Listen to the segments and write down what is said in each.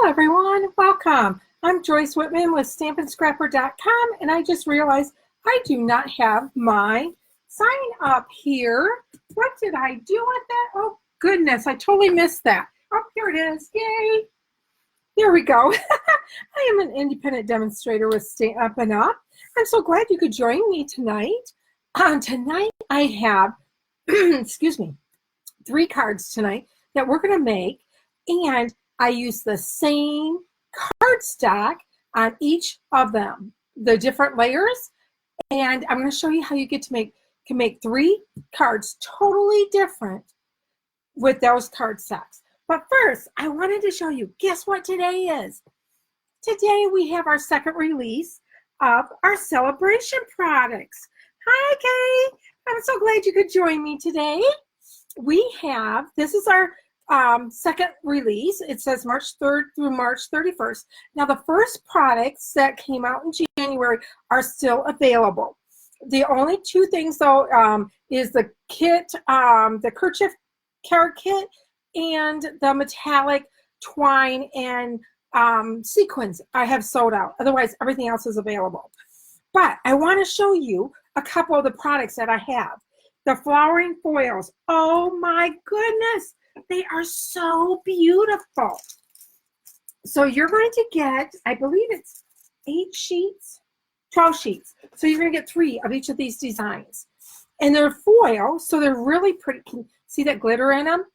everyone, welcome. I'm Joyce Whitman with StampinScrapper.com, and I just realized I do not have my sign up here. What did I do with that? Oh goodness, I totally missed that. Oh, here it is, yay. There we go. I am an independent demonstrator with Stampin' Up. I'm so glad you could join me tonight. Tonight I have, excuse me, 3 cards tonight that we're going to make, and I use the same cardstock on each of them, the different layers, and I'm going to show you how you can make 3 cards totally different with those cardstocks. But first, I wanted to show you, guess what today is? Today we have our second release of our celebration products. Hi, Kay. I'm so glad you could join me today. This is our second release. It says March 3rd through March 31st. Now the first products that came out in January are still available. The only 2 things though is the kit, the kerchief carrot kit, and the metallic twine and sequins I have sold out. Otherwise everything else is available. But I want to show you a couple of the products that I have. The flowering foils. Oh my goodness. They are so beautiful. So you're going to get, I believe it's 8 sheets, 12 sheets. So you're going to get 3 of each of these designs. And they're foil, so they're really pretty. Can you see that glitter in them?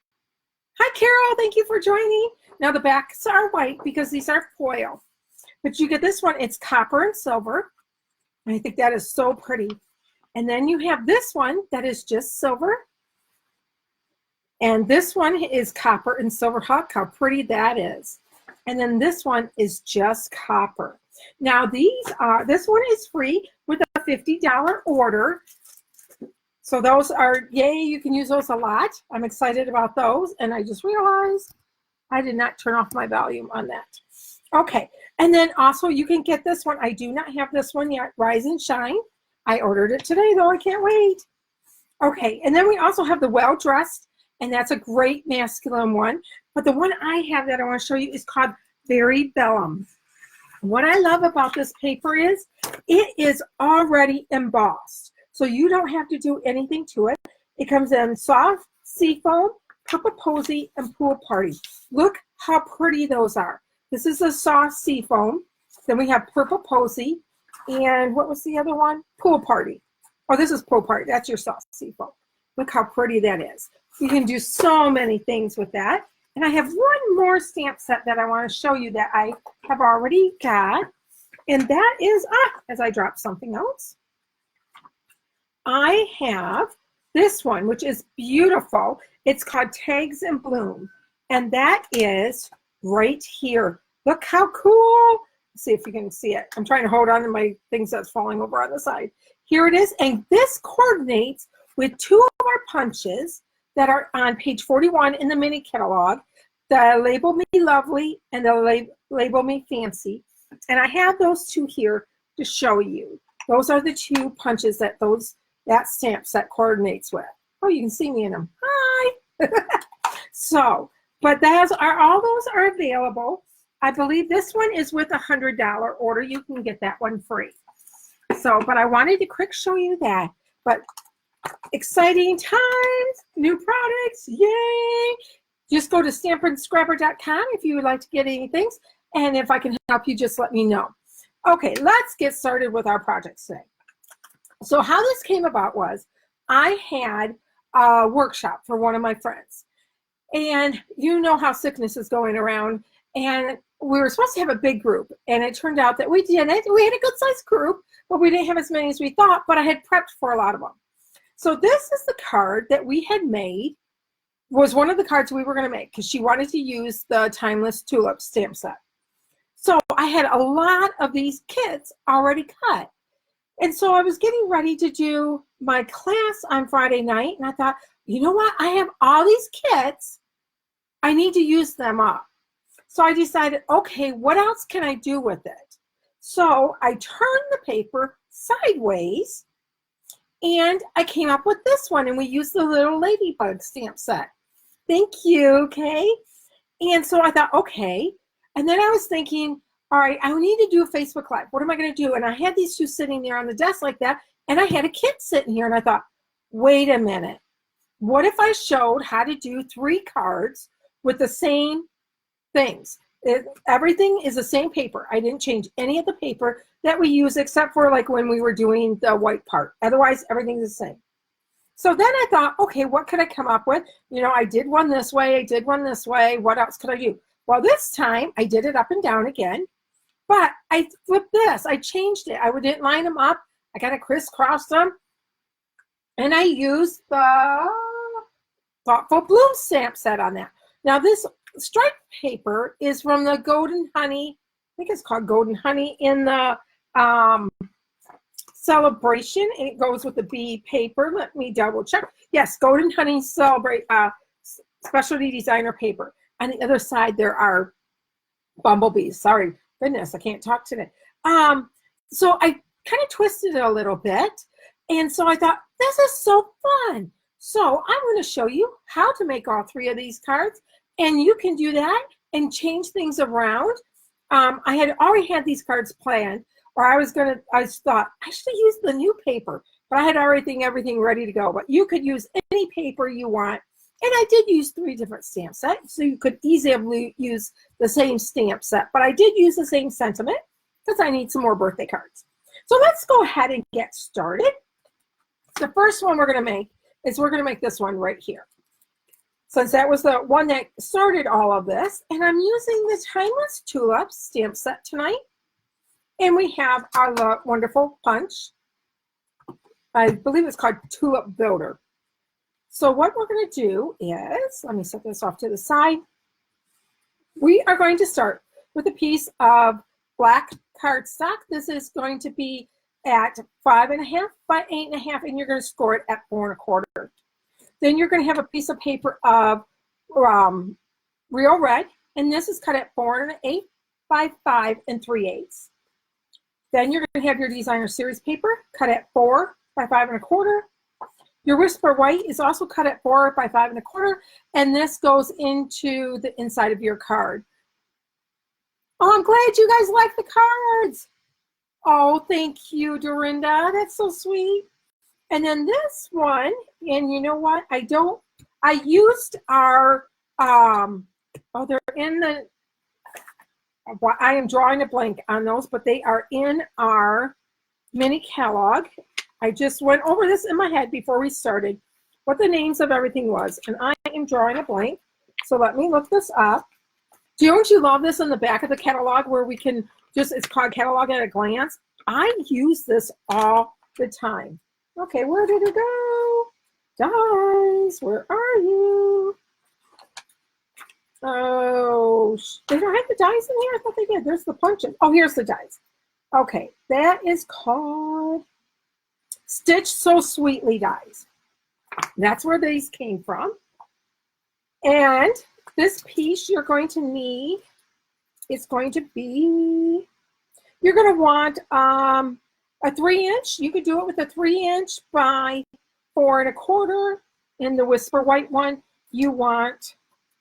Hi, Carol. Thank you for joining. Now the backs are white because these are foil. But you get this one. It's copper and silver. I think that is so pretty. And then you have this one that is just silver. And this one is copper and silver. Look how pretty that is. And then this one is just copper. Now this one is free with a $50 order. So those are, yay, you can use those a lot. I'm excited about those. And I just realized I did not turn off my volume on that. Okay, and then also you can get this one. I do not have this one yet, Rise and Shine. I ordered it today though, I can't wait. Okay, and then we also have the Well Dressed, and that's a great masculine one. But the one I have that I want to show you is called Very Bellum. What I love about this paper is it is already embossed. So you don't have to do anything to it. It comes in soft, seafoam, Papa Posy, and Pool Party. Look how pretty those are. This is a soft seafoam. Then we have Purple Posy. And what was the other one? Pool Party. Oh, this is Pool Party. That's your soft seafoam. Look how pretty that is. You can do so many things with that. And I have one more stamp set that I want to show you that I have already got. And that is, as I drop something else, I have this one, which is beautiful. It's called Tags in Bloom. And that is right here. Look how cool. Let's see if you can see it. I'm trying to hold on to my things that's falling over on the side. Here it is. And this coordinates with 2 of our punches that are on page 41 in the mini catalog, the Label Me Lovely and the Label Me Fancy. And I have those 2 here to show you. Those are the 2 punches that that stamp set coordinates with. Oh, you can see me in them. Hi. So, but all those are available. I believe this one is with a $100 order. You can get that one free. So, but I wanted to quick show you that. But exciting times, new products, yay! Just go to StampinScrapper.com if you would like to get anything. And if I can help you, just let me know. Okay, let's get started with our projects today. So how this came about was I had a workshop for one of my friends. And you know how sickness is going around. And we were supposed to have a big group. And it turned out that we didn't. We had a good sized group, but we didn't have as many as we thought. But I had prepped for a lot of them. So this is the card that we had made. Was one of the cards we were going to make because she wanted to use the Timeless Tulip stamp set. So I had a lot of these kits already cut. And so I was getting ready to do my class on Friday night. And I thought, you know what? I have all these kits. I need to use them up. So I decided, okay, what else can I do with it? So I turned the paper sideways and I came up with this one, and we used the little ladybug stamp set. Thank you, Kay. And so I thought, okay, And then I was thinking, all right, I need to do a Facebook Live. What am I going to do? And I had these two sitting there on the desk like that. And I had a kit sitting here. And I thought, wait a minute. What if I showed how to do 3 cards with the same things? Everything is the same paper. I didn't change any of the paper that we use except for like when we were doing the white part. Otherwise, everything's the same. So then I thought, okay, what could I come up with? You know, I did one this way. I did one this way. What else could I do? Well, this time I did it up and down again, but I flipped this. I changed it. I didn't line them up. I kind of crisscrossed them. And I used the Thoughtful Bloom stamp set on that. Now this striped paper is from the Golden Honey, I think it's called Golden Honey in the Celebration. It goes with the bee paper. Let me double check. Yes, Golden Honey Celebrate Specialty Designer paper. On the other side, there are bumblebees. Sorry, goodness, I can't talk today. So I kind of twisted it a little bit. And so I thought, this is so fun. So I'm going to show you how to make all 3 of these cards. And you can do that and change things around. I had already had these cards planned, or I thought I should use the new paper, but I had everything ready to go. But you could use any paper you want. And I did use 3 different stamp sets, so you could easily use the same stamp set. But I did use the same sentiment because I need some more birthday cards. So let's go ahead and get started. The first one we're going to make is we're going to make this one right here. Since that was the one that started all of this. And I'm using the Timeless Tulips stamp set tonight. And we have our wonderful punch. I believe it's called Tulip Builder. So what we're going to do is, let me set this off to the side. We are going to start with a piece of black cardstock. This is going to be at 5.5 by 8.5, and you're going to score it at 4 1/4. Then you're going to have a piece of paper of Real Red, and this is cut at 4 1/8 by 5 3/8. Then you're going to have your Designer Series paper cut at 4 by 5 1/4. Your Whisper White is also cut at 4 by 5 1/4, and this goes into the inside of your card. Oh, I'm glad you guys like the cards. Oh, thank you, Dorinda. That's so sweet. And then this one, and you know what? I used our, they're in the, I am drawing a blank on those, but they are in our mini catalog. I just went over this in my head before we started, what the names of everything was, and I am drawing a blank. So let me look this up. Don't you love this in the back of the catalog where we can just, it's called Catalog at a Glance. I use this all the time. Okay, where did it go? Dies, where are you? Oh, they don't have the dies in here? I thought they did. There's the punches. Oh, here's the dies. Okay, that is called Stitch So Sweetly dies. That's where these came from. And this piece you're going to need is going to be, you're going to want a 3-inch. You could do it with a 3-inch by 4 1/4. In the Whisper White one, you want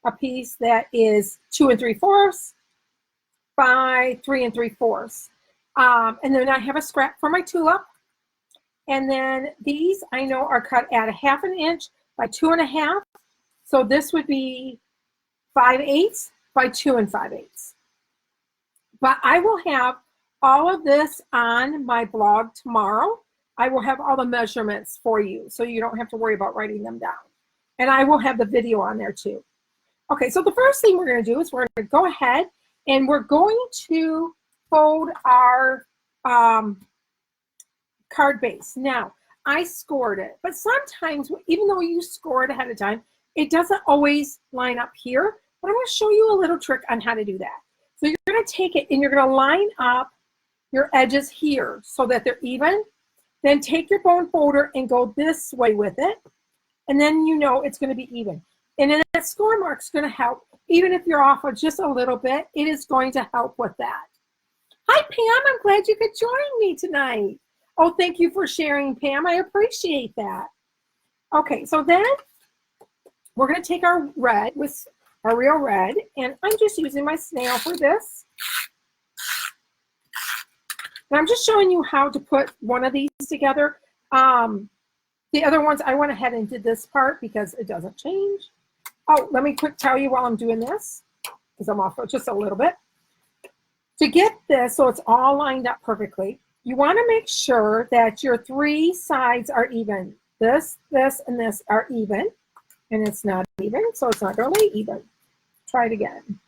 a piece that is 2 3/4 by 3 3/4. And then I have a scrap for my tulip. And then these I know are cut at 1/2 inch by 2 1/2. So this would be 5/8 by 2 5/8. But I will have all of this on my blog tomorrow. I will have all the measurements for you, so you don't have to worry about writing them down. And I will have the video on there too. Okay, so the first thing we're going to do is we're going to go ahead and we're going to fold our card base. Now, I scored it, but sometimes, even though you score it ahead of time, it doesn't always line up here. But I'm going to show you a little trick on how to do that. So you're going to take it and you're going to line up your edges here so that they're even. Then take your bone folder and go this way with it. And then you know it's going to be even. And then that score mark's going to help. Even if you're off just a little bit, it is going to help with that. Hi, Pam. I'm glad you could join me tonight. Oh, thank you for sharing, Pam. I appreciate that. Okay, so then we're going to take our red with are real red, and I'm just using my snail for this. And I'm just showing you how to put one of these together. The other ones, I went ahead and did this part because it doesn't change. Oh, let me quick tell you while I'm doing this, because I'm off just a little bit. To get this so it's all lined up perfectly, you want to make sure that your three sides are even. This, and this are even, and it's not even, so it's not going to lay even. Try it again.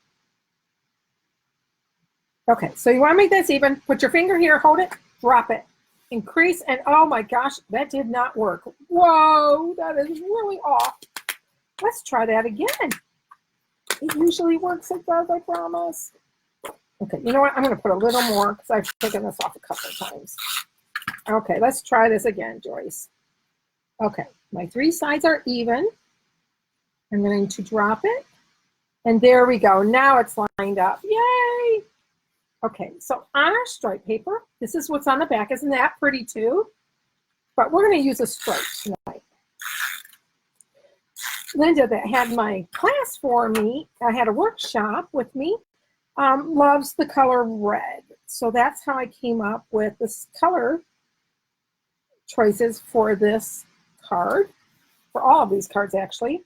Okay, so you want to make this even. Put your finger here, hold it, drop it. Increase, and oh my gosh, that did not work. Whoa, that is really off. Let's try that again. It usually works, it does, I promise. Okay, you know what? I'm going to put a little more because I've taken this off a couple of times. Okay, let's try this again, Joyce. Okay, my three sides are even. I'm going to drop it. And there we go. Now it's lined up. Yay! Okay, so on our stripe paper, this is what's on the back. Isn't that pretty too? But we're going to use a stripe tonight. Linda, that had my class for me, I had a workshop with me, loves the color red. So that's how I came up with this color choices for this card, for all of these cards actually.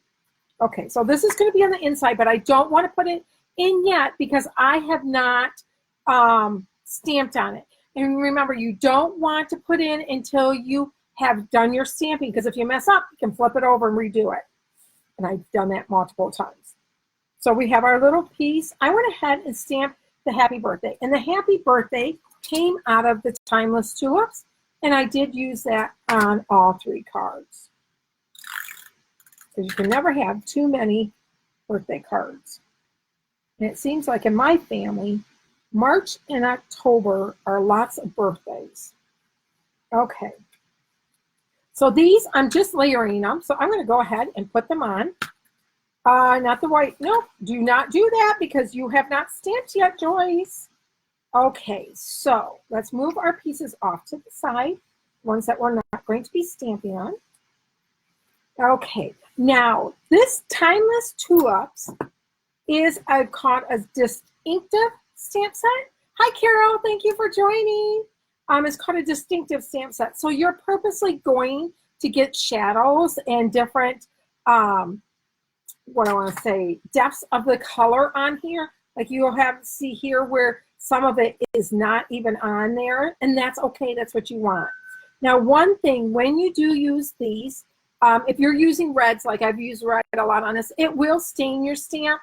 Okay, so this is going to be on the inside, but I don't want to put it in yet because I have not stamped on it. And remember, you don't want to put in until you have done your stamping, because if you mess up, you can flip it over and redo it. And I've done that multiple times. So we have our little piece. I went ahead and stamped the happy birthday. And the happy birthday came out of the Timeless Tulips. And I did use that on all three cards. Because you can never have too many birthday cards. And it seems like in my family, March and October are lots of birthdays. Okay. So these, I'm just layering them. So I'm going to go ahead and put them on. Not the white. No, do not do that because you have not stamped yet, Joyce. Okay, so let's move our pieces off to the side, ones that we're not going to be stamping on. Okay, now this Timeless Tulips is called a distinctive stamp set. Hi, Carol. Thank you for joining. It's called a distinctive stamp set. So you're purposely going to get shadows and different, what I want to say, depths of the color on here. Like you'll have to see here where some of it is not even on there, and that's okay. That's what you want. Now, one thing, when you do use these, if you're using reds, like I've used red a lot on this, it will stain your stamp,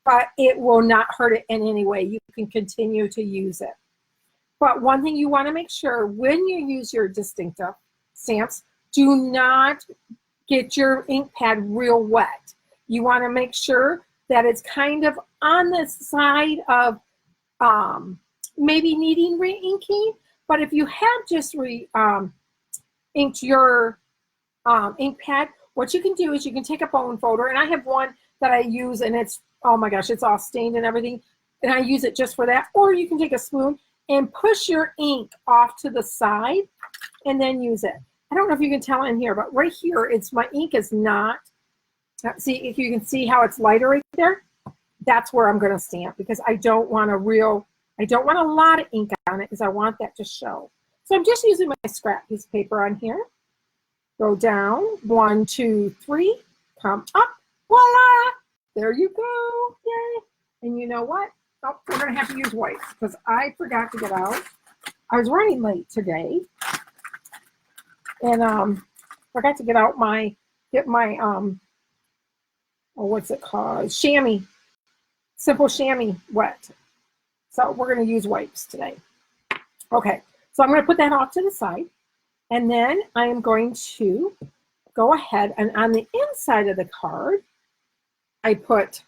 but it will not hurt it in any way. You can continue to use it. But one thing you want to make sure when you use your distinctive stamps, do not get your ink pad real wet. You want to make sure that it's kind of on the side of maybe needing re-inking. But if you have just inked your ink pad, what you can do is you can take a bone folder, and I have one that I use, and it's, oh my gosh, it's all stained and everything, and I use it just for that. Or you can take a spoon and push your ink off to the side and then use it. I don't know if you can tell in here, but right here, it's my ink is not, see if you can see how it's lighter right there. That's where I'm going to stamp because I don't want a lot of ink on it because I want that to show. So I'm just using my scrap piece of paper on here. Go down, 1, 2, 3, come up, voila! There you go, yay! And you know what? Oh, we're going to have to use whites because I forgot to get out. I was running late today, and forgot to get out my oh, what's it called? Chamois, simple chamois wet. So we're going to use wipes today. Okay, so I'm going to put that off to the side, and then I am going to go ahead and on the inside of the card, I put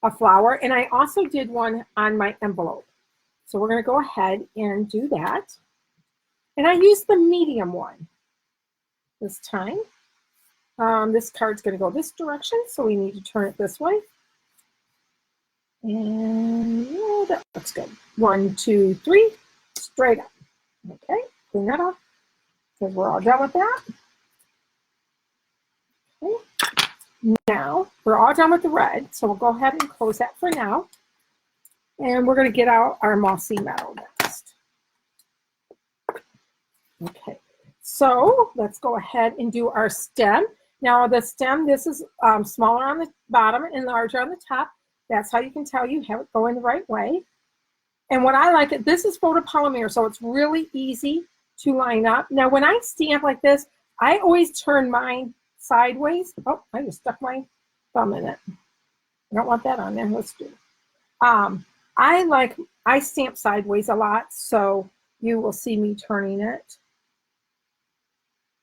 a flower, and I also did one on my envelope. So we're going to go ahead and do that. And I used the medium one this time. This card's going to go this direction, so we need to turn it this way. And yeah, that looks good. 1, 2, 3, straight up. Okay, clean that off because we're all done with that. Okay. Now, we're all done with the red, so we'll go ahead and close that for now. And we're going to get out our mossy metal next. Okay, so let's go ahead and do our stem. Now the stem, this is smaller on the bottom and larger on the top. That's how you can tell you have it going the right way. And what I like, this is photopolymer, so it's really easy to line up. Now when I stamp like this, I always turn mine sideways. Oh, I just stuck my thumb in it. I don't want that on there. Let's do. I stamp sideways a lot, so you will see me turning it.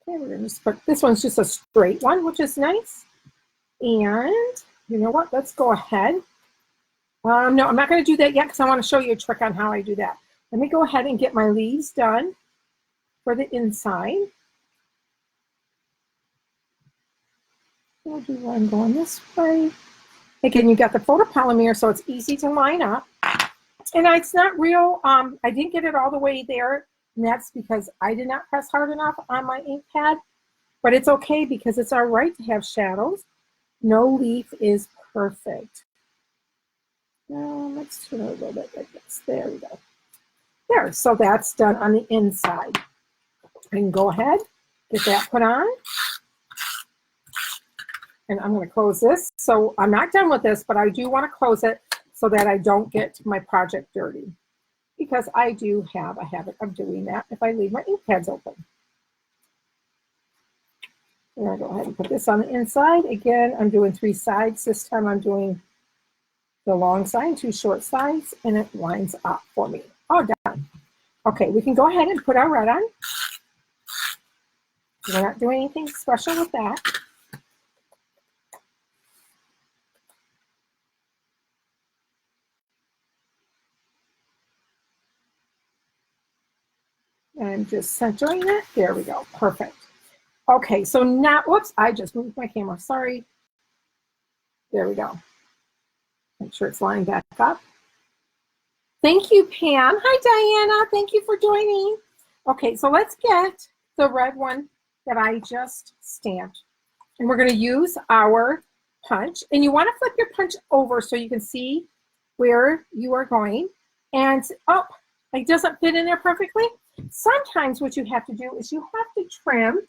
Okay, we're gonna just put, this one's just a straight one, which is nice. And you know what? Let's go ahead. No, I'm not going to do that yet because I want to show you a trick on how I do that. Let me go ahead and get my leaves done for the inside. I'll do one going this way. Again, you got the photopolymer, so it's easy to line up. And it's not real, I didn't get it all the way there, and that's because I did not press hard enough on my ink pad. But it's okay because it's all right to have shadows. No leaf is perfect. Now let's turn it a little bit like this. There we go. There, so that's done on the inside. I can go ahead, get that put on. And I'm going to close this. So I'm not done with this, but I do want to close it so that I don't get my project dirty. Because I do have a habit of doing that if I leave my ink pads open. I'm going to go ahead and put this on the inside. Again, I'm doing 3 sides. This time I'm doing the long side, 2 short sides, and it lines up for me. All done. Okay, we can go ahead and put our red on. We're not doing anything special with that. I'm just centering it. There we go. Perfect. Okay, so now, whoops, I just moved my camera. Sorry. There we go. Make sure it's lined back up. Thank you, Pam. Hi, Diana. Thank you for joining. Okay, so let's get the red one that I just stamped. And we're going to use our punch. And you want to flip your punch over so you can see where you are going. And, oh, it doesn't fit in there perfectly. Sometimes what you have to do is you have to trim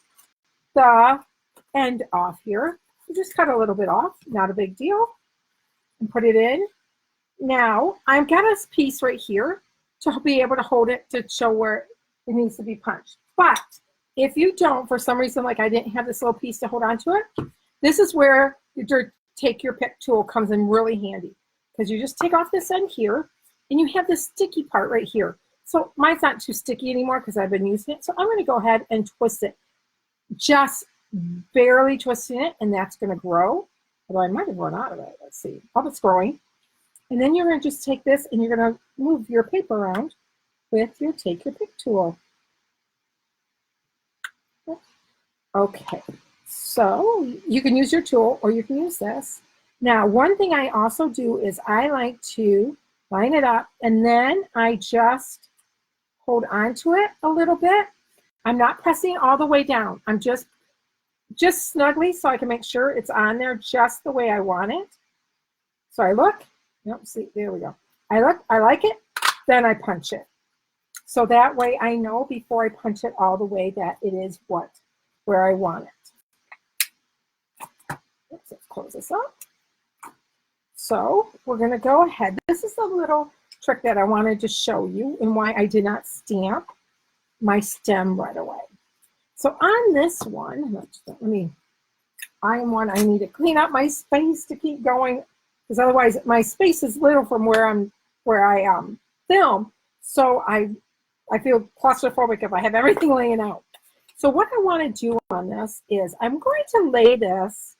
the end off here. You just cut a little bit off, not a big deal. And put it in. Now, I've got a piece right here to be able to hold it to show where it needs to be punched. But if you don't, for some reason, like I didn't have this little piece to hold on to it, this is where your take your pick tool comes in really handy. Because you just take off this end here, and you have this sticky part right here. So mine's not too sticky anymore because I've been using it. So I'm going to go ahead and twist it. Just barely twisting it, and that's going to grow. Although I might have run out of it. Let's see. Oh, it's growing. And then you're going to just take this and you're going to move your paper around with your take your pick tool. Okay. So you can use your tool or you can use this. Now, one thing I also do is I like to line it up and then I just hold on to it a little bit. I'm not pressing all the way down. I'm just snugly so I can make sure it's on there just the way I want it. So I look, nope, see, there we go. I look, I like it, then I punch it. So that way I know before I punch it all the way that it is where I want it. Oops, let's close this up. So we're gonna go ahead. This is a little trick that I wanted to show you and why I did not stamp my stem right away. So on this one, I need to clean up my space to keep going because otherwise my space is little from where I film. So I feel claustrophobic if I have everything laying out. So what I want to do on this is I'm going to lay this.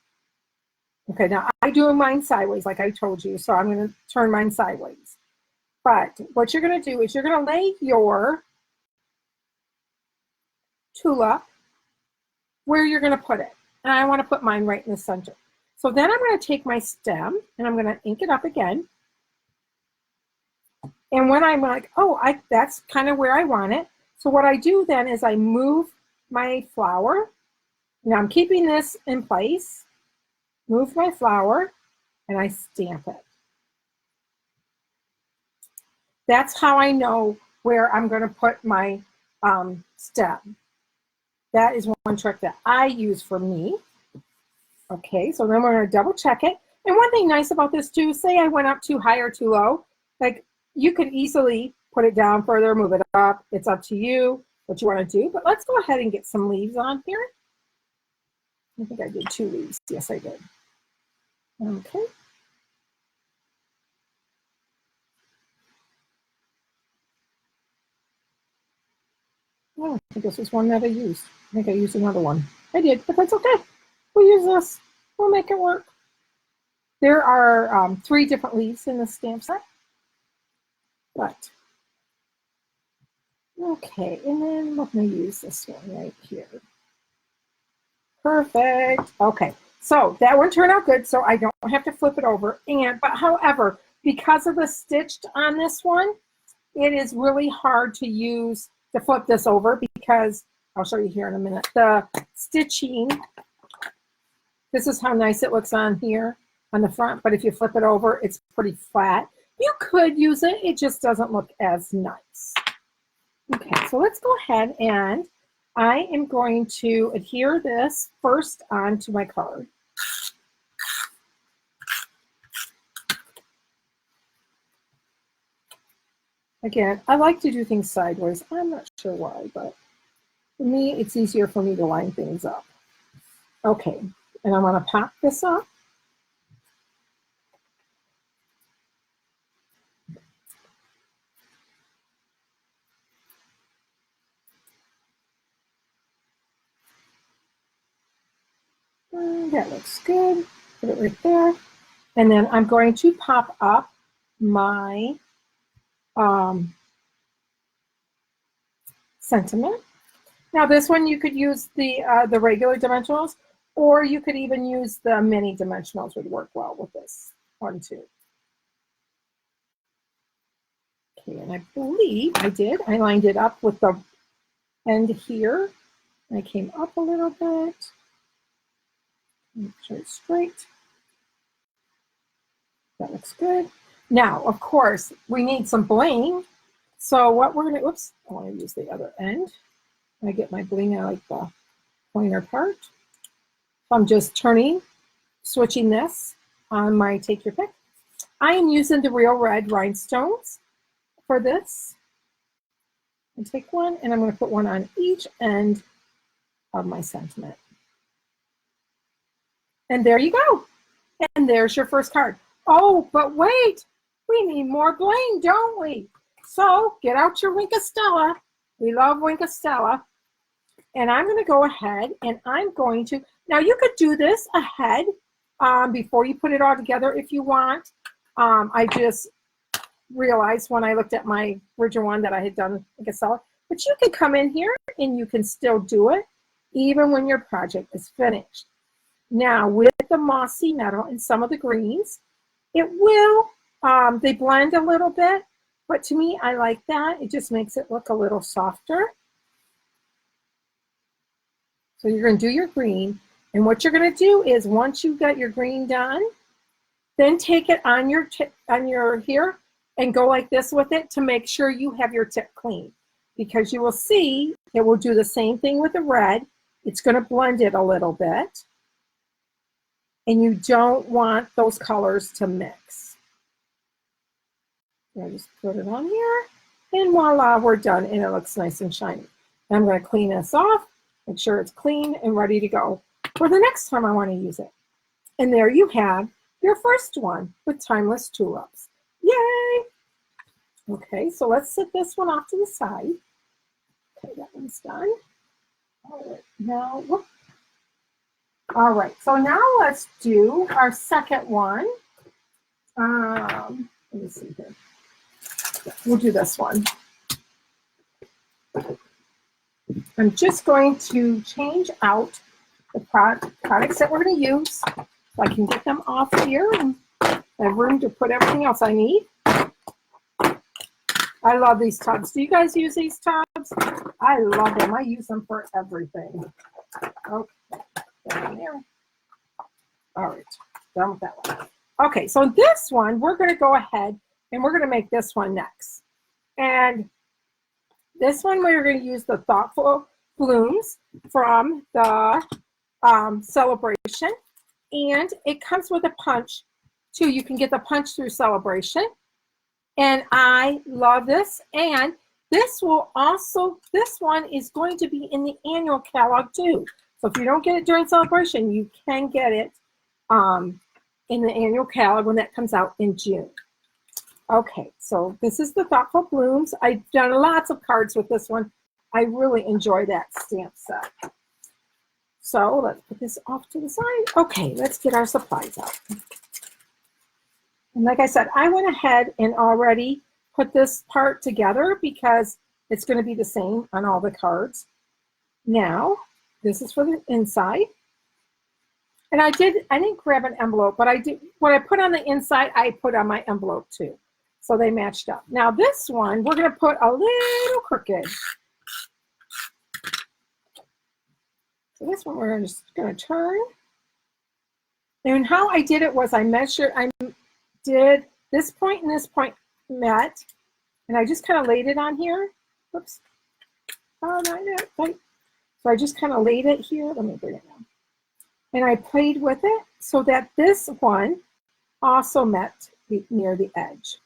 Okay, now I'm doing mine sideways like I told you, so I'm going to turn mine sideways. But what you're going to do is you're going to lay your tulip where you're going to put it. And I want to put mine right in the center. So then I'm going to take my stem and I'm going to ink it up again. And when I'm like, oh, that's kind of where I want it. So what I do then is I move my flower. Now I'm keeping this in place. move my flower, and I stamp it. That's how I know where I'm going to put my stem. That is one trick that I use for me. Okay, so then we're going to double check it. And one thing nice about this too, say I went up too high or too low, like you could easily put it down further, move it up. It's up to you what you want to do. But let's go ahead and get some leaves on here. I think I did 2 leaves. Yes, I did. Okay. Oh, I think this was one that I used. I think I used another one. I did, but that's okay. We'll use this. We'll make it work. There are 3 different leaves in the stamp set. But, okay, and then we're going to use this one right here. Perfect. Okay, so that one turned out good, so I don't have to flip it over. But however, because of the stitched on this one, it is really hard to use to flip this over because I'll show you here in a minute. The stitching, this is how nice it looks on here on the front, but if you flip it over, it's pretty flat. You could use it, it just doesn't look as nice. Okay, so let's go ahead and I am going to adhere this first onto my card. Again, I like to do things sideways. I'm not sure why, but for me, it's easier for me to line things up. Okay, and I'm going to pop this up. That looks good. Put it right there. And then I'm going to pop up my sentiment. Now this one you could use the regular dimensionals, or you could even use the mini dimensionals would work well with this one too. Okay, and I believe I did. I lined it up with the end here. I came up a little bit. Make sure it's straight. That looks good. Now, of course, we need some bling. So what we're gonna, oops, I want to use the other end. I get my bling, I like the pointer part. So I'm just switching this on my take your pick. I am using the Real Red rhinestones for this. I take one and I'm going to put one on each end of my sentiment. And there you go. And there's your first card. Oh, but wait, we need more bling, don't we? So get out your Wink of Stella. We love Wink of Stella. And I'm going to go ahead and I'm going to, now you could do this ahead before you put it all together if you want. I just realized when I looked at my original one that I had done Wink of Stella. But you can come in here and you can still do it even when your project is finished. Now with the mossy metal and some of the greens, it will, they blend a little bit, but to me, I like that. It just makes it look a little softer. So you're going to do your green, and what you're going to do is once you've got your green done, then take it on your here and go like this with it to make sure you have your tip clean, because you will see it will do the same thing with the red. It's going to blend it a little bit, and you don't want those colors to mix. I just put it on here, and voila, we're done, and it looks nice and shiny. And I'm going to clean this off. Make sure it's clean and ready to go for the next time I want to use it. And there you have your first one with Timeless Tulips. Yay! Okay, so let's set this one off to the side. Okay, that one's done. All right, now, whoop. All right, so now let's do our second one. Let me see here. We'll do this one. I'm just going to change out the products that we're going to use so I can get them off here and I have room to put everything else I need. I love these tubs. Do you guys use these tubs? I love them. I use them for everything. Okay, down there. All right, done with that one. Okay, so this one, we're going to go ahead and we're going to make this one next. And this one, we're going to use the Thoughtful Blooms from the Celebration. And it comes with a punch, too. You can get the punch through Celebration. And I love this. And this will also, this one is going to be in the annual catalog, too. So if you don't get it during Celebration, you can get it in the annual catalog when that comes out in June. Okay, so this is the Thoughtful Blooms. I've done lots of cards with this one. I really enjoy that stamp set. So let's put this off to the side. Okay, let's get our supplies out. And like I said, I went ahead and already put this part together because it's going to be the same on all the cards. Now, this is for the inside. And I didn't grab an envelope, but I did, what I put on the inside, I put on my envelope too. So they matched up. Now this one, we're going to put a little crooked. So this one, we're just going to turn. And how I did it was I did this point and this point met, and I just kind of laid it on here. Whoops. Oh, not yet. Right. So I just kind of laid it here. Let me bring it down. And I played with it so that this one also met near the edge.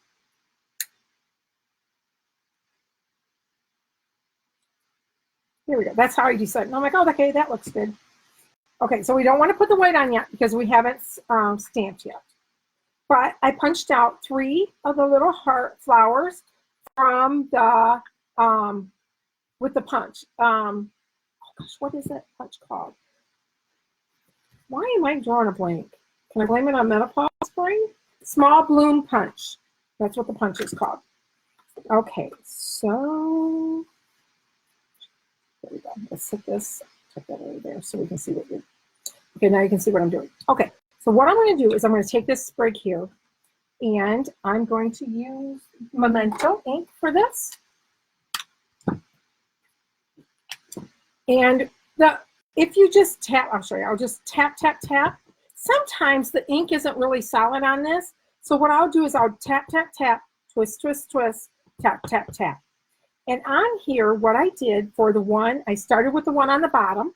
Here we go. That's how I decided. And I'm like, oh, okay, that looks good. Okay, so we don't want to put the white on yet because we haven't stamped yet. But I punched out 3 of the little heart flowers from the, with the punch. Oh gosh, what is that punch called? Why am I drawing a blank? Can I blame it on menopause spring? Small Bloom Punch. That's what the punch is called. Okay, so there we go. Let's set this, put that over there so we can see what you're, okay, now you can see what I'm doing. Okay, so what I'm going to do is I'm going to take this sprig here and I'm going to use Memento ink for this. And if you just tap, I'll show you, I'll just tap, tap, tap. Sometimes the ink isn't really solid on this. So what I'll do is I'll tap, tap, tap, twist, twist, twist, tap, tap, tap. And on here, what I did for the one, I started with the one on the bottom,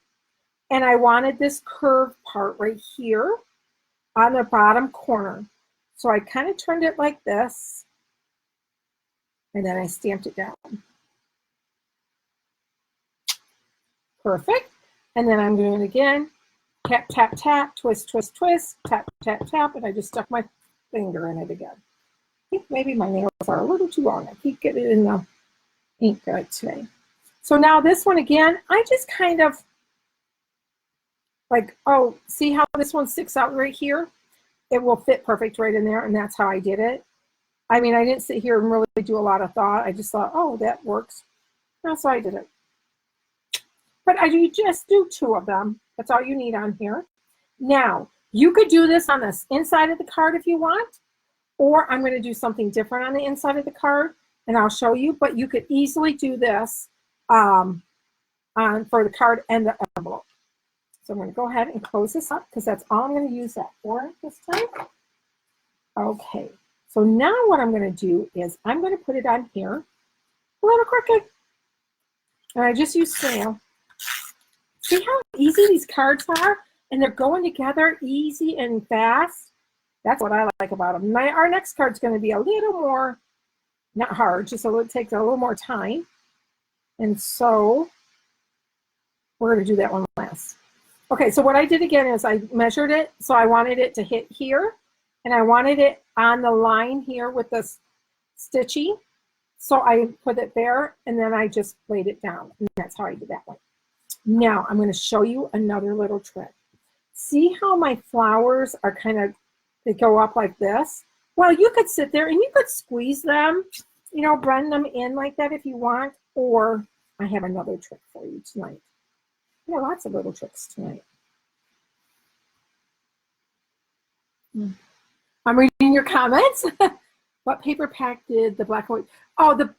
and I wanted this curved part right here on the bottom corner. So I kind of turned it like this, and then I stamped it down. Perfect. And then I'm doing it again. Tap, tap, tap, twist, twist, twist, tap, tap, tap, and I just stuck my finger in it again. I think maybe my nails are a little too long. I keep getting it in the ink today. So now this one again, I just kind of like, oh, see how this one sticks out right here? It will fit perfect right in there, and that's how I did it. I mean, I didn't sit here and really do a lot of thought. I just thought, oh, that works. That's how I did it. But you just do 2 of them. That's all you need on here. Now, you could do this on the inside of the card if you want, or I'm going to do something different on the inside of the card, and I'll show you. But you could easily do this for the card and the envelope. So I'm going to go ahead and close this up because that's all I'm going to use that for this time. Okay, so now what I'm going to do is I'm going to put it on here a little crooked. And I just use snail. See how easy these cards are? And they're going together easy and fast. That's what I like about them. Our next card's going to be a little more, not hard, just it takes a little more time. And so we're going to do that one last. Okay, so what I did again is I measured it. So I wanted it to hit here. And I wanted it on the line here with this stitchy. So I put it there, and then I just laid it down. And that's how I did that one. Now I'm going to show you another little trick. See how my flowers are kind of, they go up like this? Well, you could sit there and you could squeeze them, you know, blend them in like that if you want, or I have another trick for you tonight. I have lots of little tricks tonight. I'm reading your comments. What paper pack did the black and white? Oh, the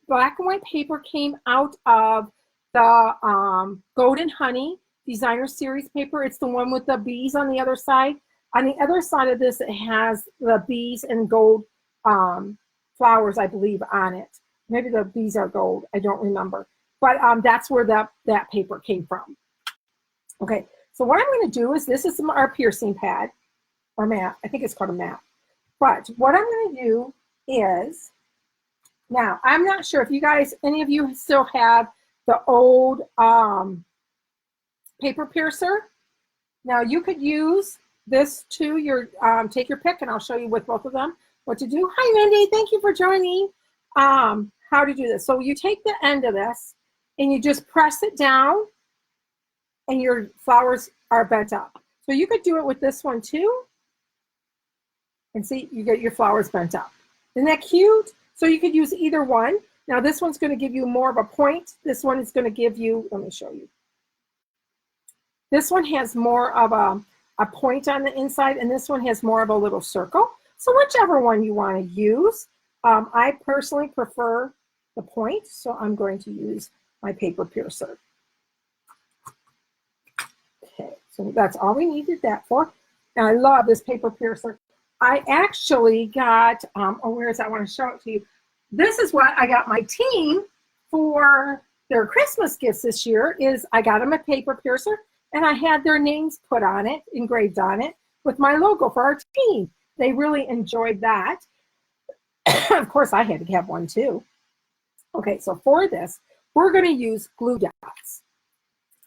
black and white paper came out of the Golden Honey. designer series paper. It's the one with the bees on the other side. On the other side of this, it has the bees and gold flowers, I believe, on it. Maybe the bees are gold. I don't remember. But that's where that paper came from. Okay, so what I'm going to do is, this is our piercing pad, or mat. I think it's called a mat. But what I'm going to do is, now, I'm not sure if you guys, any of you still have the old paper piercer. Now, you could use this to your, take your pick, and I'll show you with both of them what to do. Hi, Mindy. Thank you for joining. How to do this. So you take the end of this, and you just press it down, and your flowers are bent up. So you could do it with this one, too. And see, you get your flowers bent up. Isn't that cute? So you could use either one. Now this one's going to give you more of a point. This one is going to give you, let me show you. This one has more of a point on the inside, and this one has more of a little circle. So whichever one you want to use. I personally prefer the point, so I'm going to use my paper piercer. Okay, so that's all we needed that for. And I love this paper piercer. I actually got, oh, where is that? I want to show it to you. This is what I got my team for their Christmas gifts this year, is I got them a paper piercer, and I had their names put on it, engraved on it, with my logo for our team. They really enjoyed that. Of course, I had to have one too. Okay, so for this, we're going to use glue dots.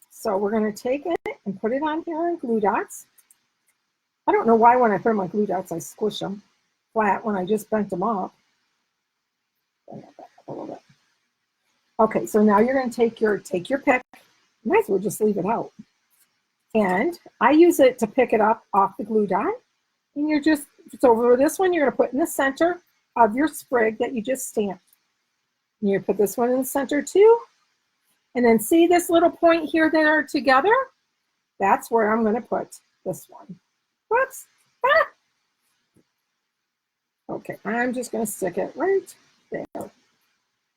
So we're going to take it and put it on here in glue dots. I don't know why when I throw my glue dots, I squish them flat when I just bent them up. Bring that back up a little bit. Okay, so now you're going to take your pick. You might as well just leave it out. And I use it to pick it up off the glue dot. And you're just, so for this one, you're going to put in the center of your sprig that you just stamped. And you put this one in the center too. And then see this little point here that are together? That's where I'm going to put this one. Whoops. Ah. Okay, I'm just going to stick it right there.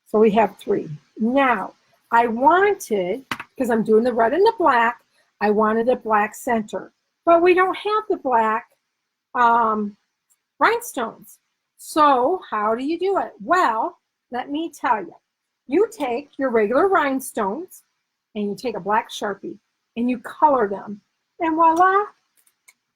So we have 3. Now, I wanted, because I'm doing the red and the black, I wanted a black center. But we don't have the black rhinestones. So how do you do it? Well, let me tell you. You take your regular rhinestones, and you take a black Sharpie, and you color them. And voila,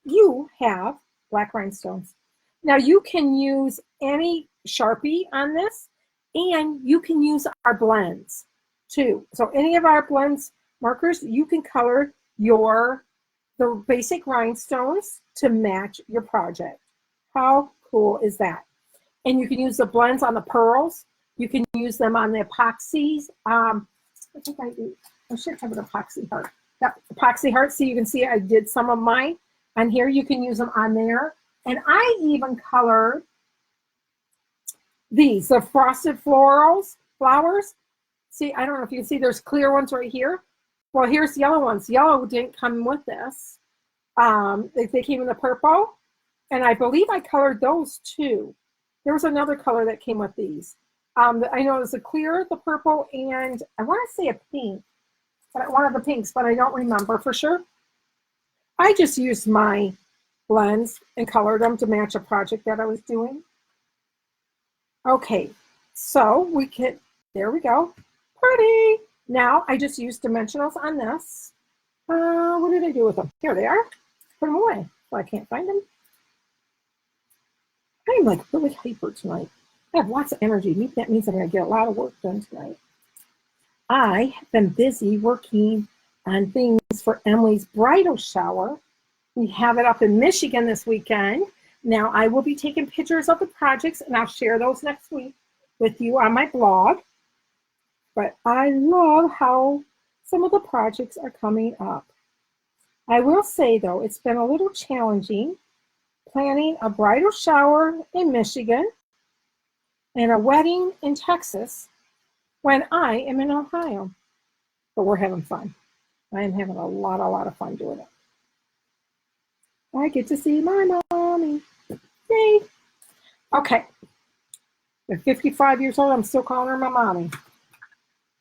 you have black rhinestones. Now you can use any Sharpie on this, and you can use our blends too. So any of our blends markers, you can color the basic rhinestones to match your project. How cool is that? And you can use the blends on the pearls. You can use them on the epoxies. I think I should have an epoxy heart. That epoxy heart, so you can see I did some of mine on here. You can use them on there. And I even colored these, the frosted flowers. See, I don't know if you can see, there's clear ones right here. Well, here's yellow ones. Yellow didn't come with this. They came in the purple. And I believe I colored those too. There was another color that came with these. I know it was a clear, the purple, and I want to say a pink. But one of the pinks, but I don't remember for sure. I just used my blends and colored them to match a project that I was doing. Okay, so there we go. Pretty. Now I just used dimensionals on this. What did I do with them? Here they are. Put them away. Well, I can't find them. I'm like really hyper tonight. I have lots of energy. That means I'm going to get a lot of work done tonight. I have been busy working on things for Emily's bridal shower. We have it up in Michigan this weekend. Now I will be taking pictures of the projects, and I'll share those next week with you on my blog. But I love how some of the projects are coming up. I will say though, it's been a little challenging planning a bridal shower in Michigan and a wedding in Texas when I am in Ohio. But we're having fun. I am having a lot of fun doing it. I get to see my mommy. Yay. Okay. At 55 years old, I'm still calling her my mommy.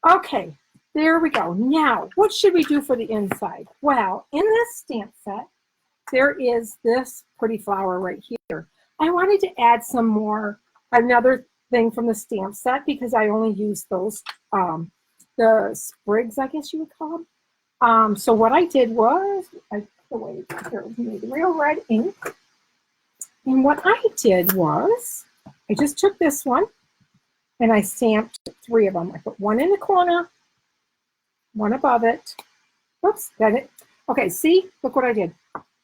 Okay. There we go. Now, what should we do for the inside? Well, in this stamp set, there is this pretty flower right here. I wanted to add some more, another thing from the stamp set because I only used those, the sprigs, I guess you would call them. So what I did was, I put away here, made real red ink. And what I did was, I just took this one and I stamped 3 of them. I put one in the corner, one above it. Oops, got it. Okay, see, look what I did.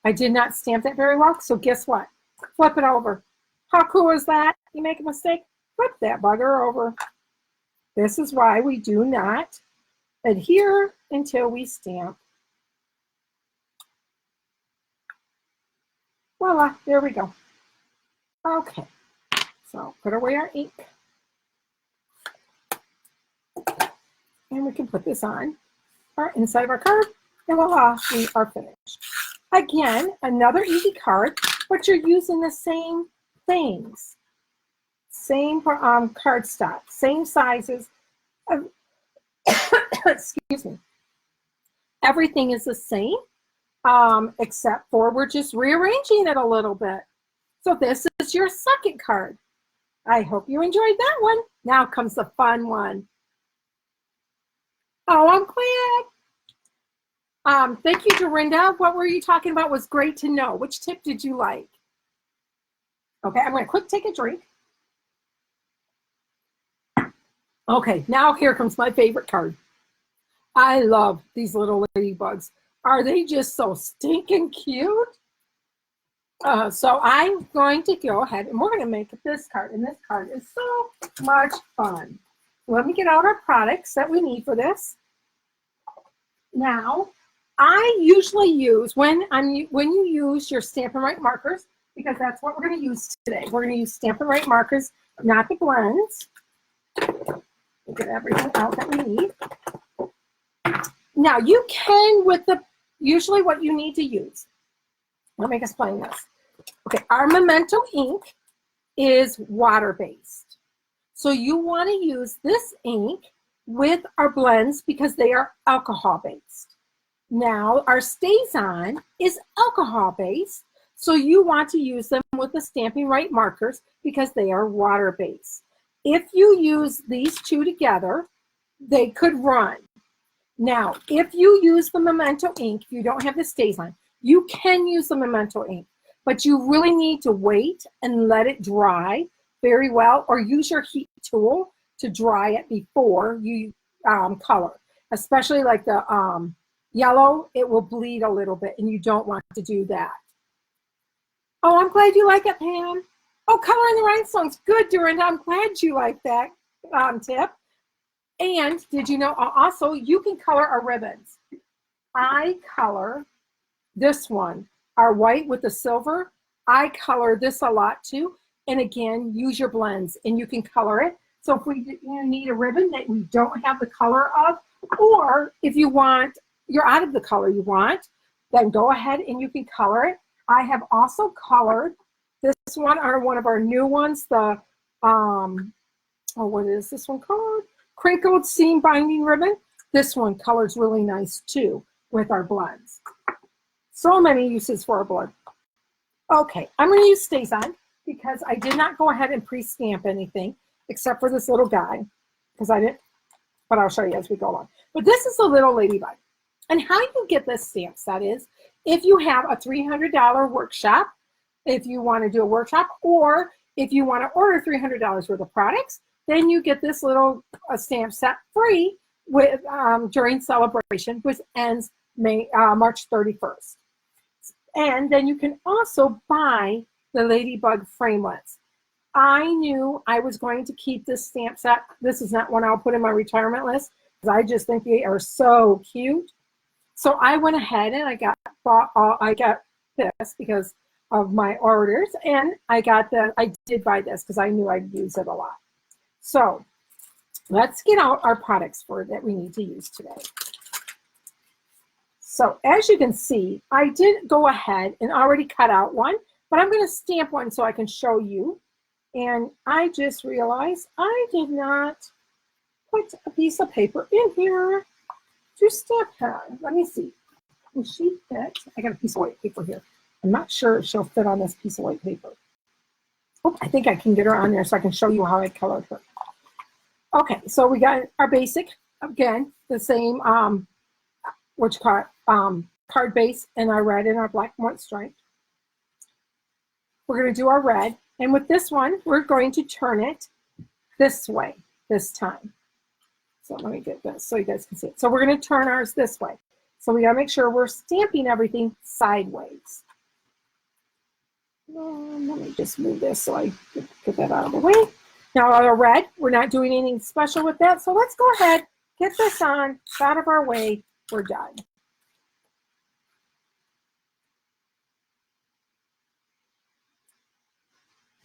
I did not stamp that very well, so guess what? Flip it over. How cool is that? You make a mistake, flip that bugger over. This is why we do not adhere until we stamp. Voila, there we go. Okay, so put away our ink. And we can put this on our inside of our card, and voila, we are finished. Again, another easy card, but you're using the same things. Same cardstock, same sizes. Excuse me. Everything is the same, except for we're just rearranging it a little bit. So this is your second card. I hope you enjoyed that one. Now comes the fun one. Oh, I'm glad. Thank you, Dorinda. What were you talking about was great to know. Which tip did you like? Okay, I'm going to quick take a drink. Okay, now here comes my favorite card. I love these little ladybugs. Are they just so stinking cute? So I'm going to go ahead and we're going to make this card. And this card is so much fun. Let me get out our products that we need for this. Now, I usually use, when you use your Stampin' Write markers, because that's what we're going to use today. We're going to use Stampin' Write markers, not the blends. We'll get everything out that we need. Now, you can, usually what you need to use. Let me explain this. Okay, our Memento ink is water-based. So you want to use this ink with our blends because they are alcohol-based. Now, our StazOn is alcohol-based, so you want to use them with the Stampin' Write markers because they are water-based. If you use these two together, they could run. Now, if you use the Memento ink, if you don't have the StazOn, you can use the Memento ink, but you really need to wait and let it dry very well, or use your heat tool to dry it before you color. Especially like the yellow, it will bleed a little bit, and you don't want to do that. Oh, I'm glad you like it, Pam. Oh, coloring the rhinestones. Good, Dorinda. I'm glad you like that tip. And did you know also you can color our ribbons? I color this one, our white with the silver. I color this a lot too. And again, use your blends and you can color it. So if we need a ribbon that we don't have the color of, or if you want, you're out of the color you want, then go ahead and you can color it. I have also colored this one, one of our new ones, the, what is this one called? Crinkled Seam Binding Ribbon. This one colors really nice too with our blends. So many uses for our blend. Okay, I'm going to use StazOn because I did not go ahead and pre-stamp anything except for this little guy because I didn't, but I'll show you as we go along. But this is a little ladybug. And how you get this stamp set is if you have a $300 workshop, if you want to do a workshop, or if you want to order $300 worth of products, then you get this little stamp set free with during celebration, which ends March 31st. And then you can also buy the Ladybug framelits. I knew I was going to keep this stamp set. This is not one I'll put in my retirement list because I just think they are so cute. So I went ahead and I got this because of my orders, and I did buy this because I knew I'd use it a lot. So let's get out our products that we need to use today. So as you can see, I did go ahead and already cut out one, but I'm going to stamp one so I can show you. And I just realized I did not put a piece of paper in here. to stamp her. Let me see. Will she fit? I got a piece of white paper here. I'm not sure if she'll fit on this piece of white paper. Oh, I think I can get her on there so I can show you how I colored her. Okay, so we got our basic, again, the same, what you call it, card base, and our red and our black and white stripe. We're going to do our red, and with this one, we're going to turn it this way this time. So let me get this so you guys can see it. So we're going to turn ours this way. So we got to make sure we're stamping everything sideways. Let me just move this so I get that out of the way. Now our red, we're not doing anything special with that. So let's go ahead, get this on, out of our way, we're done.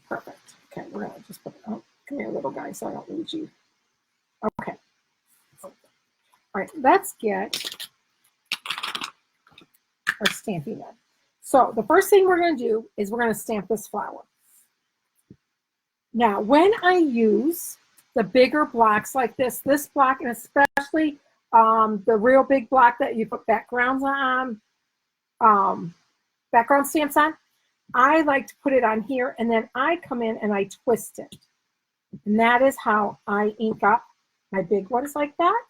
Perfect. Okay, we're gonna just put it, oh, come here, little guy, so I don't lose you. Okay. All right, let's get our stamping in. So the first thing we're going to do is we're going to stamp this flower. Now, when I use the bigger blocks like this block, and especially the real big block that you put backgrounds on, background stamps on, I like to put it on here, and then I come in and I twist it. And that is how I ink up my big ones like that.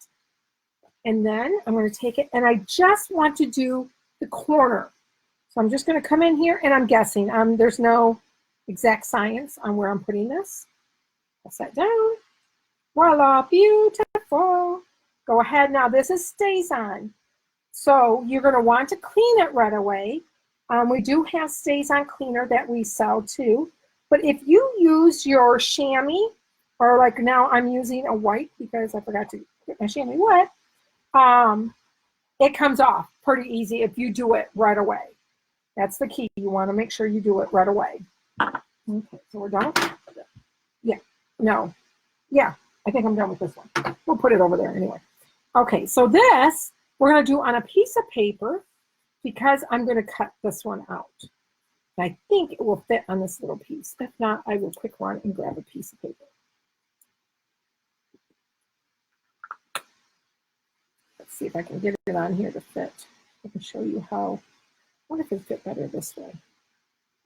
And then I'm going to take it, and I just want to do the corner. So I'm just going to come in here, and I'm guessing. There's no exact science on where I'm putting this. Press that down. Voila, beautiful. Go ahead. Now this is StazOn. So you're going to want to clean it right away. We do have StazOn cleaner that we sell too. But if you use your chamois, or like now I'm using a white because I forgot to get my chamois wet, it comes off pretty easy if you do it right away. That's the key. You want to make sure you do it right away. Okay, so we're done. Yeah, no. Yeah, I think I'm done with this one. We'll put it over there anyway. Okay, so this we're going to do on a piece of paper because I'm going to cut this one out. I think it will fit on this little piece. If not, I will quick run and grab a piece of paper. Let's see if I can get it on here to fit. I can show you how. I wonder if it fit better this way.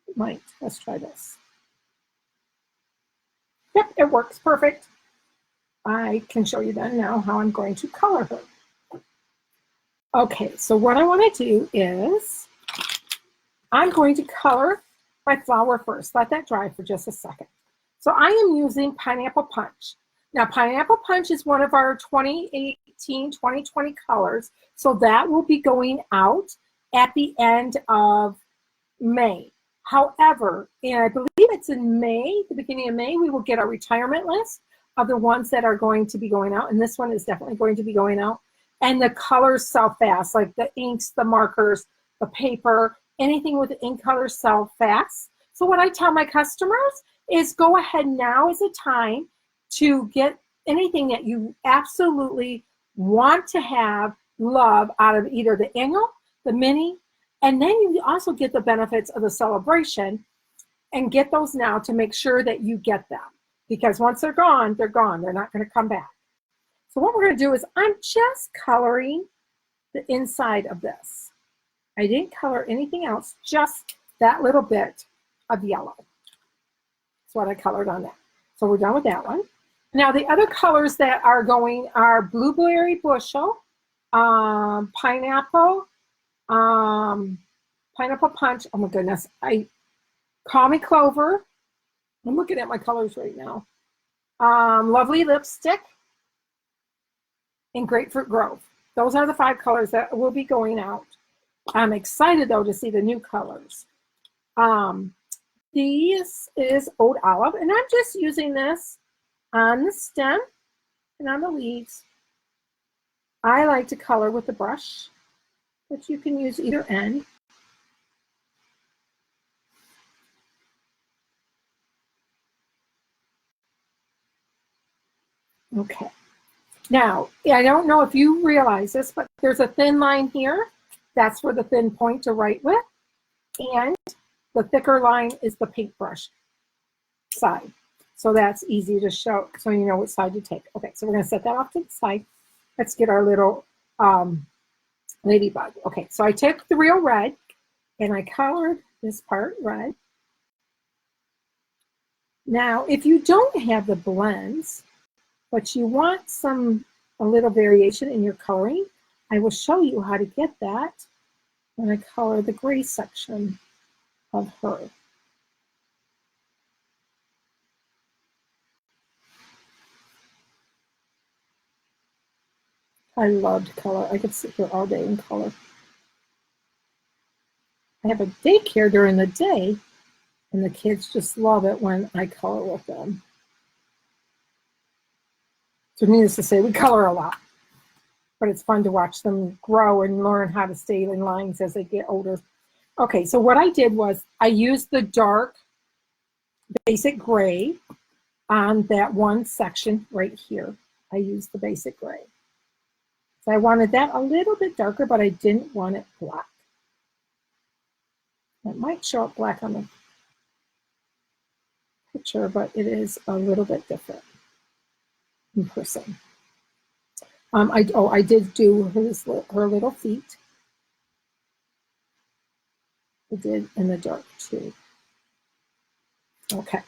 It might. Let's try this. Yep, it works perfect. I can show you then now how I'm going to color her. Okay, so what I want to do is I'm going to color my flower first. Let that dry for just a second. So I am using Pineapple Punch. Now, Pineapple Punch is one of our 2018-2020 colors, so that will be going out at the end of May. However, and I believe it's in May, the beginning of May, we will get our retirement list of the ones that are going to be going out, and this one is definitely going to be going out. And the colors sell fast, like the inks, the markers, the paper, anything with the ink colors sell fast. So what I tell my customers is go ahead, now is the time to get anything that you absolutely want to have, love out of either the annual, the mini, and then you also get the benefits of the celebration, and get those now to make sure that you get them. Because once they're gone, they're gone. They're not going to come back. So what we're going to do is I'm just coloring the inside of this. I didn't color anything else, just that little bit of yellow. That's what I colored on that. So we're done with that one. Now the other colors that are going are Blueberry Bushel, Pineapple, Pineapple Punch. Oh my goodness. Call Me Clover. I'm looking at my colors right now. Lovely Lipstick, and Grapefruit Grove. Those are the 5 colors that will be going out. I'm excited though to see the new colors. This is Old Olive, and I'm just using this on the stem and on the leaves. I like to color with the brush, but you can use either end. Okay. Now, I don't know if you realize this, but there's a thin line here. That's for the thin point to write with. And the thicker line is the paintbrush side. So that's easy to show, so you know which side to take. Okay, so we're going to set that off to the side. Let's get our little ladybug. Okay, so I took the real red and I colored this part red. Now, if you don't have the blends, but you want a little variation in your coloring, I will show you how to get that when I color the gray section of her. I loved color. I could sit here all day and color. I have a daycare during the day, and the kids just love it when I color with them. So needless to say, we color a lot, but it's fun to watch them grow and learn how to stay in lines as they get older. Okay, so what I did was I used the dark basic gray on that one section right here. I used the basic gray. So I wanted that a little bit darker, but I didn't want it black. It might show up black on the picture, but it is a little bit different in person. I did do her little feet. I did in the dark too. Okay.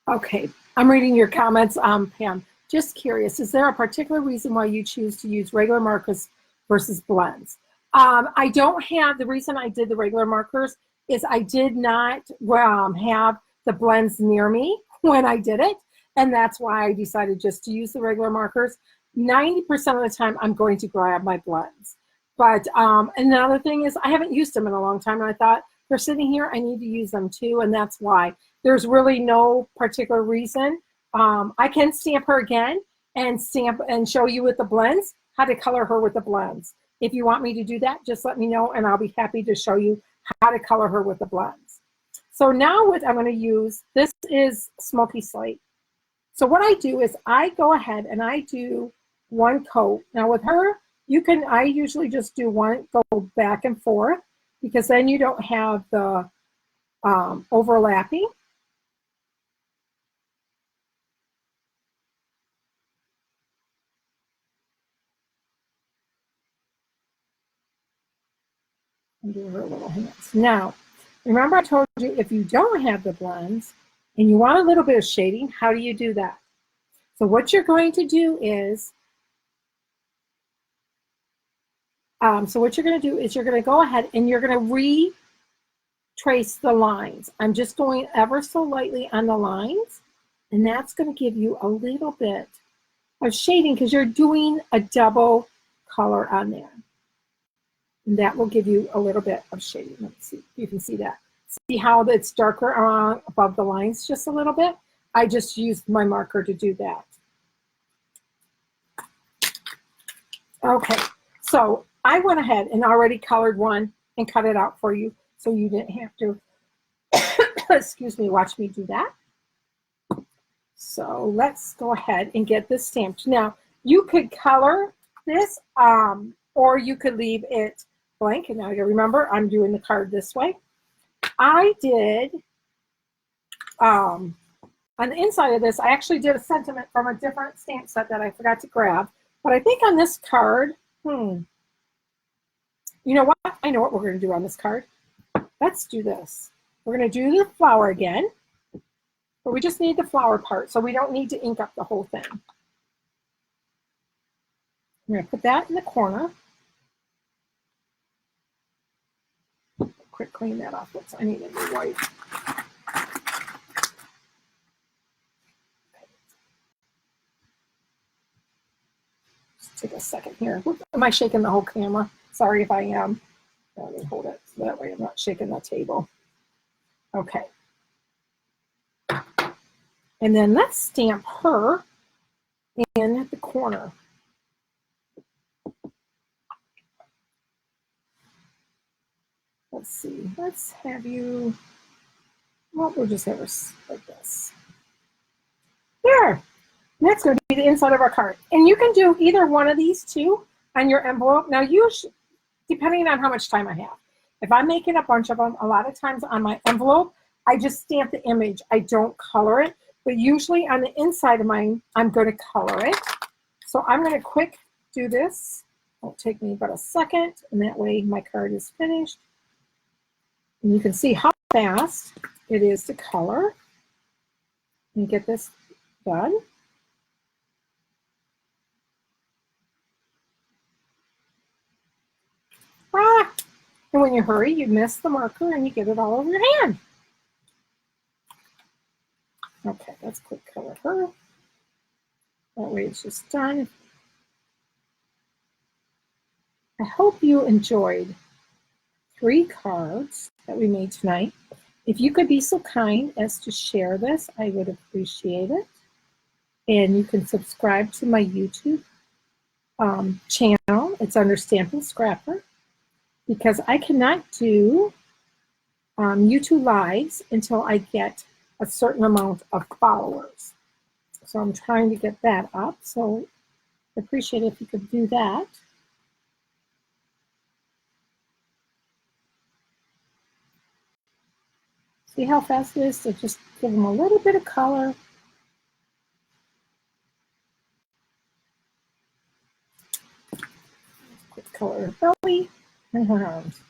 Okay, I'm reading your comments, Pam. Just curious, is there a particular reason why you choose to use regular markers versus blends? I don't have, the reason I did the regular markers is I did not have the blends near me when I did it. And that's why I decided just to use the regular markers. 90% of the time, I'm going to grab my blends. But another thing is I haven't used them in a long time. And I thought they're sitting here, I need to use them too. And that's why. There's really no particular reason. I can stamp her again and stamp and show you with the blends how to color her with the blends. If you want me to do that, just let me know and I'll be happy to show you how to color her with the blends. So now what I'm going to use, this is Smoky Slate. So what I do is I go ahead and I do one coat. Now with her, I usually just do one, go back and forth, because then you don't have the overlapping. And do her little hands. Now, remember I told you if you don't have the blends and you want a little bit of shading, how do you do that? So what you're going to do is, you're going to go ahead and you're going to retrace the lines. I'm just going ever so lightly on the lines, and that's going to give you a little bit of shading because you're doing a double color on there. And that will give you a little bit of shading. Let's see, you can see that. See how it's darker above the lines just a little bit? I just used my marker to do that. Okay, so I went ahead and already colored one and cut it out for you so you didn't have to, excuse me, watch me do that. So let's go ahead and get this stamped. Now, you could color this or you could leave it blank. And now you remember, I'm doing the card this way. I did, on the inside of this, I actually did a sentiment from a different stamp set that I forgot to grab. But I think on this card, you know what? I know what we're going to do on this card. Let's do this. We're going to do the flower again. But we just need the flower part, so we don't need to ink up the whole thing. I'm going to put that in the corner. Quick clean that off. I need a new wipe. Just take a second here. Am I shaking the whole camera? Sorry if I am. Let me hold it so that way I'm not shaking the table. Okay. And then let's stamp her in the corner. Let's see, let's have you, well, we'll just have her like this. There, that's going to be the inside of our card. And you can do either one of these two on your envelope. Now, depending on how much time I have. If I'm making a bunch of them, a lot of times on my envelope, I just stamp the image. I don't color it. But usually on the inside of mine, I'm going to color it. So I'm going to quick do this. It'll take me about a second, and that way my card is finished. And you can see how fast it is to color and get this done. Ah! And when you hurry, you miss the marker and you get it all over your hand. Okay, let's quick color her. That way it's just done. I hope you enjoyed 3 cards that we made tonight. If you could be so kind as to share this, I would appreciate it. And you can subscribe to my YouTube channel. It's under Stampin' Scrapper, because I cannot do YouTube Lives until I get a certain amount of followers. So I'm trying to get that up. So I appreciate it if you could do that. See how fast it is to just give them a little bit of color. Quick color her belly and her arms.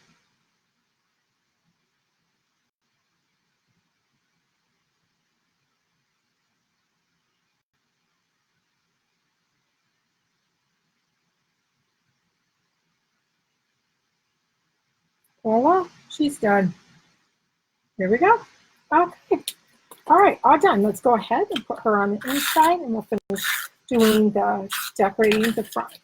Voila, she's done. There we go. Okay. All right, all done. Let's go ahead and put her on the inside, and we'll finish doing the decorating the front.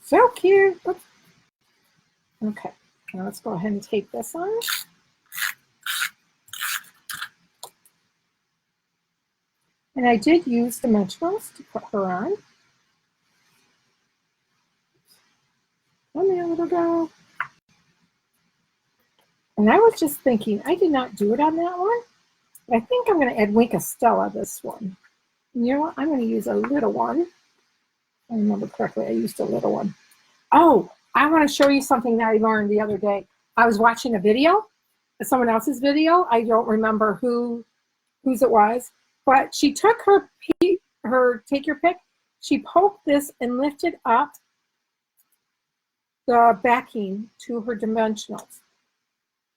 So cute. Oops. Okay, now let's go ahead and tape this on. And I did use dimensionals to put her on. Come here, little girl. And I was just thinking, I did not do it on that one. But I think I'm going to add Wink of Stella this one. And you know what? I'm going to use a little one. If I remember correctly, I used a little one. Oh, I want to show you something that I learned the other day. I was watching a video, someone else's video. I don't remember whose it was, but she took her take your pick. She poked this and lifted up the backing to her dimensionals.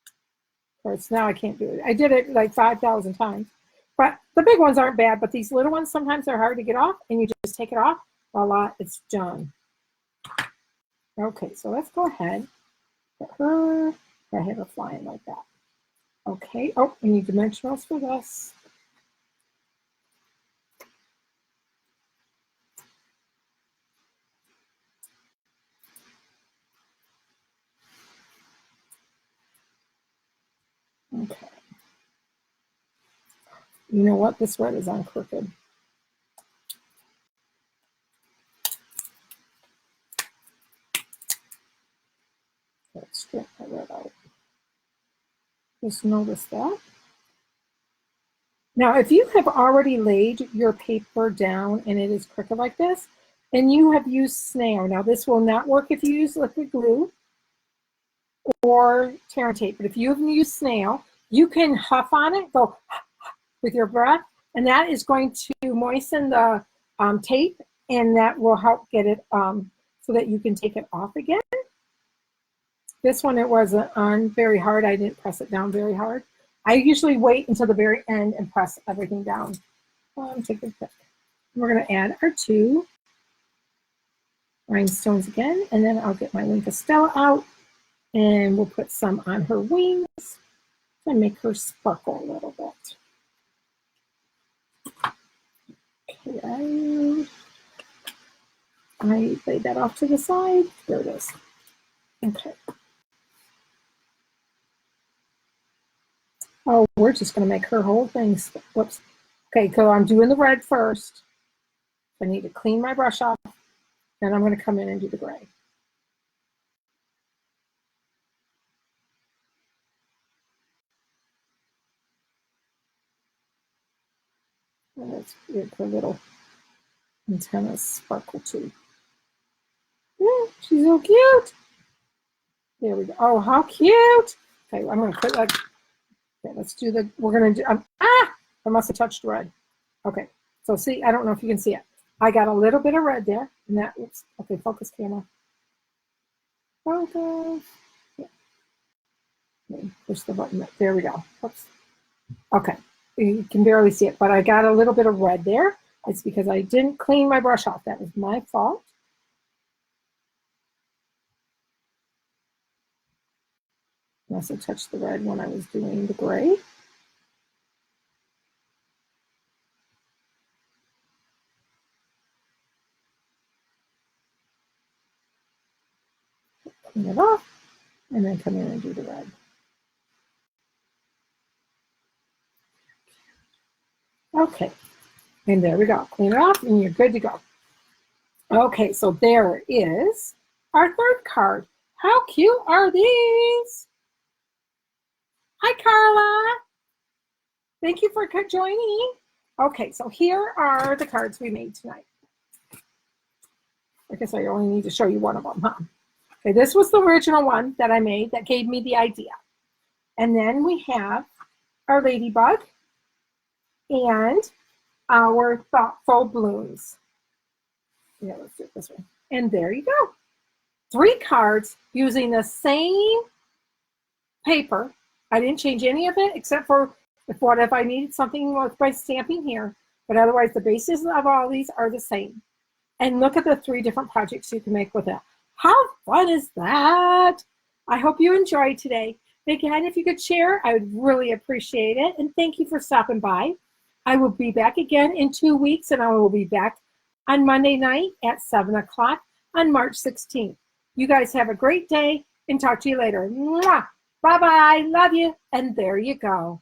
Of course, now I can't do it. I did it like 5,000 times. But the big ones aren't bad, but these little ones, sometimes they're hard to get off, and you just take it off. Voila, it's done. Okay, so let's go ahead. Put her, I have her flying like that. Okay, oh, we need dimensionals for this. Okay. You know what? This red is on crooked. Let's strip that red out. Just notice that. Now, if you have already laid your paper down and it is crooked like this, and you have used snail, now this will not work if you use liquid glue or tear and tape, but if you have used snail, you can huff on it, go with your breath, and that is going to moisten the tape, and that will help get it so that you can take it off again. This one, it wasn't on very hard. I didn't press it down very hard. I usually wait until the very end and press everything down. Take a pick. We're going to add our 2 rhinestones again, and then I'll get my Wink of Stella out, and we'll put some on her wings and make her sparkle a little bit. Okay, I laid that off to the side. There it is. Okay. Oh, we're just going to make her whole thing. Whoops. Okay, so I'm doing the red first. I need to clean my brush off. Then I'm going to come in and do the gray. And let's get her little antennas sparkle too. Yeah, she's so cute. There we go. Oh, how cute. Okay, I'm going to put like, okay, let's do the, we're going to do, I must have touched red. Okay, so see, I don't know if you can see it. I got a little bit of red there, and that, oops, okay, focus camera. Focus. Yeah. Push the button. There we go. Oops. Okay, you can barely see it, but I got a little bit of red there. It's because I didn't clean my brush off. That was my fault. I also touched the red when I was doing the gray. Clean it off, and then come in and do the red. Okay, and there we go. Clean it off, and you're good to go. Okay, so there is our third card. How cute are these? Hi, Carla. Thank you for joining. Okay, so here are the cards we made tonight. I guess I only need to show you one of them, huh? Okay, this was the original one that I made that gave me the idea. And then we have our ladybug and our thoughtful balloons. Yeah, let's do it this way. And there you go. 3 cards using the same paper. I didn't change any of it except for if I needed something with my stamping here. But otherwise, the bases of all these are the same. And look at the 3 different projects you can make with it. How fun is that? I hope you enjoyed today. Again, if you could share, I would really appreciate it. And thank you for stopping by. I will be back again in 2 weeks, and I will be back on Monday night at 7 o'clock on March 16th. You guys have a great day, and talk to you later. Mwah! Bye-bye. Love you. And there you go.